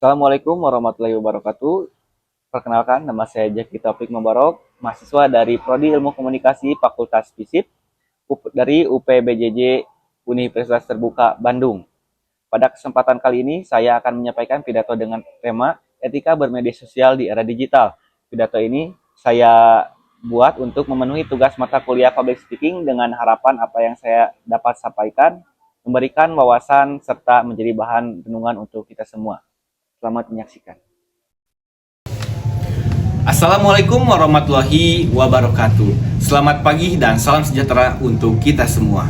Assalamualaikum warahmatullahi wabarakatuh. Perkenalkan, nama saya Jaki Taufik Mubarok, mahasiswa dari Prodi Ilmu Komunikasi Fakultas FISIP dari UPBJJ Universitas Terbuka Bandung. Pada kesempatan kali ini, saya akan menyampaikan pidato dengan tema Etika Bermedia Sosial di Era Digital. Pidato ini saya buat untuk memenuhi tugas mata kuliah Public Speaking dengan harapan apa yang saya dapat sampaikan memberikan wawasan serta menjadi bahan renungan untuk kita semua. Selamat menyaksikan. Assalamualaikum warahmatullahi wabarakatuh. Selamat pagi dan salam sejahtera untuk kita semua.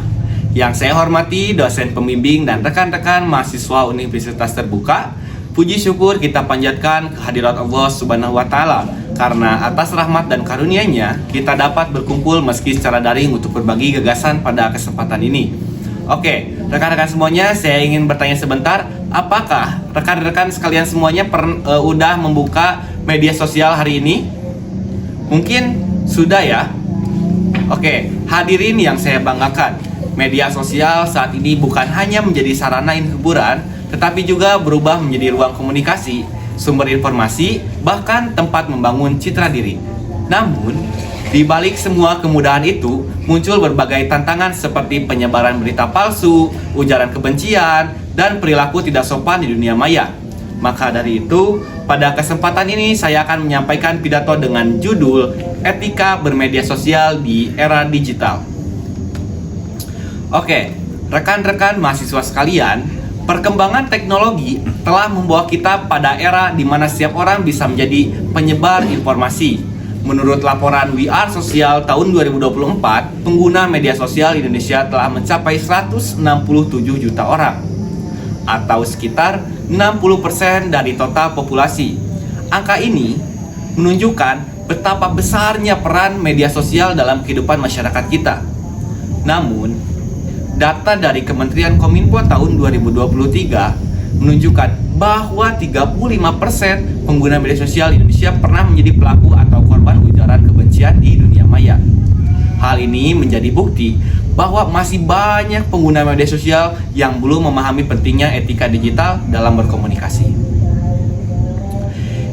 Yang saya hormati dosen pembimbing dan rekan-rekan mahasiswa Universitas Terbuka, puji syukur kita panjatkan kehadirat Allah Subhanahu wa taala karena atas rahmat dan karunia-Nya kita dapat berkumpul meski secara daring untuk berbagi gagasan pada kesempatan ini. Oke, rekan-rekan semuanya, saya ingin bertanya sebentar, apakah rekan-rekan sekalian semuanya udah membuka media sosial hari ini? Mungkin sudah ya. Oke, hadirin yang saya banggakan, media sosial saat ini bukan hanya menjadi sarana hiburan, tetapi juga berubah menjadi ruang komunikasi, sumber informasi, bahkan tempat membangun citra diri. Namun, di balik semua kemudahan itu, muncul berbagai tantangan seperti penyebaran berita palsu, ujaran kebencian, dan perilaku tidak sopan di dunia maya. Maka dari itu, pada kesempatan ini saya akan menyampaikan pidato dengan judul Etika Bermedia Sosial di Era Digital. Oke, rekan-rekan mahasiswa sekalian, perkembangan teknologi telah membawa kita pada era di mana setiap orang bisa menjadi penyebar informasi. Menurut laporan We Are Sosial tahun 2024, pengguna media sosial Indonesia telah mencapai 167 juta orang, atau sekitar 60% dari total populasi. Angka ini menunjukkan betapa besarnya peran media sosial dalam kehidupan masyarakat kita. Namun, data dari Kementerian Kominfo tahun 2023 menunjukkan bahwa 35% pengguna media sosial Indonesia pernah menjadi pelaku atau korban ujaran kebencian di dunia maya. Hal ini menjadi bukti bahwa masih banyak pengguna media sosial yang belum memahami pentingnya etika digital dalam berkomunikasi.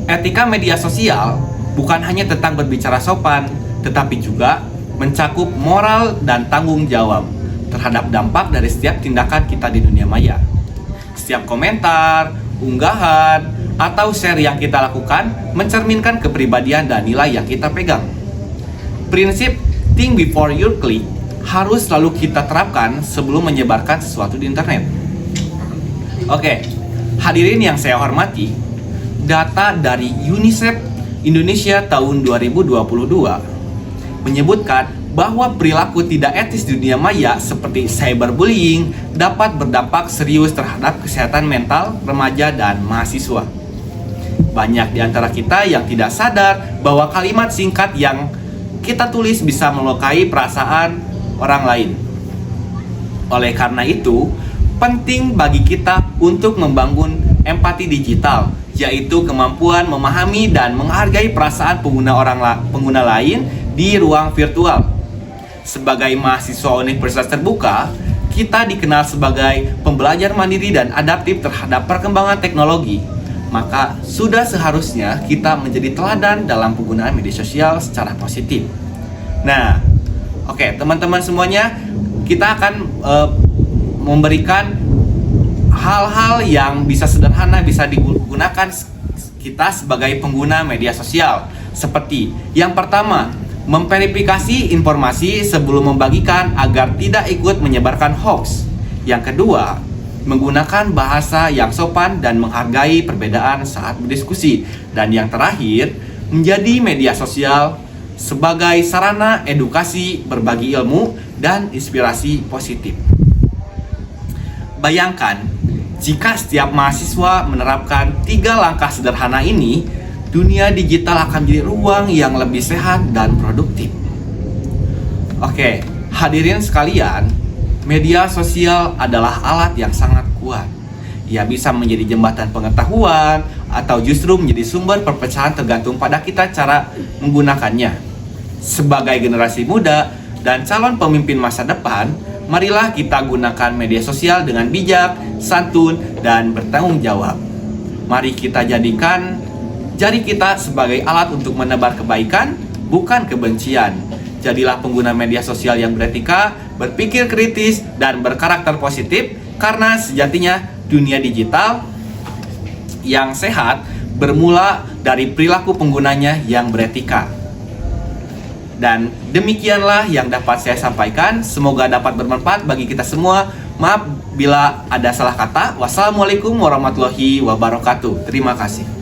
Etika media sosial bukan hanya tentang berbicara sopan, tetapi juga mencakup moral dan tanggung jawab terhadap dampak dari setiap tindakan kita di dunia maya. Setiap komentar, unggahan, atau share yang kita lakukan mencerminkan kepribadian dan nilai yang kita pegang. Prinsip think before you click harus selalu kita terapkan sebelum menyebarkan sesuatu di internet. Oke, hadirin yang saya hormati, data dari UNICEF Indonesia tahun 2022 menyebutkan bahwa perilaku tidak etis di dunia maya seperti cyberbullying dapat berdampak serius terhadap kesehatan mental remaja dan mahasiswa. Banyak di antara kita yang tidak sadar bahwa kalimat singkat yang kita tulis bisa melukai perasaan orang lain. Oleh karena itu, penting bagi kita untuk membangun empati digital, yaitu kemampuan memahami dan menghargai perasaan pengguna lain di ruang virtual. Sebagai mahasiswa Universitas Terbuka, kita dikenal sebagai pembelajar mandiri dan adaptif terhadap perkembangan teknologi. Maka sudah seharusnya kita menjadi teladan dalam penggunaan media sosial secara positif. Nah, oke, teman-teman semuanya, kita akan memberikan hal-hal yang bisa sederhana bisa digunakan kita sebagai pengguna media sosial. Seperti yang pertama, memverifikasi informasi sebelum membagikan agar tidak ikut menyebarkan hoax. Yang kedua, menggunakan bahasa yang sopan dan menghargai perbedaan saat berdiskusi. Dan yang terakhir, menjadi media sosial sebagai sarana edukasi, berbagi ilmu, dan inspirasi positif. Bayangkan, jika setiap mahasiswa menerapkan 3 langkah sederhana ini, dunia digital akan menjadi ruang yang lebih sehat dan produktif. Oke, hadirin sekalian, media sosial adalah alat yang sangat kuat. Ia bisa menjadi jembatan pengetahuan atau justru menjadi sumber perpecahan tergantung pada kita cara menggunakannya. Sebagai generasi muda dan calon pemimpin masa depan, marilah kita gunakan media sosial dengan bijak, santun, dan bertanggung jawab. Mari kita jadikan jari kita sebagai alat untuk menebar kebaikan, bukan kebencian. Jadilah pengguna media sosial yang beretika, berpikir kritis, dan berkarakter positif, karena sejatinya dunia digital yang sehat bermula dari perilaku penggunanya yang beretika. Dan demikianlah yang dapat saya sampaikan. Semoga dapat bermanfaat bagi kita semua. Maaf bila ada salah kata. Wassalamualaikum warahmatullahi wabarakatuh. Terima kasih.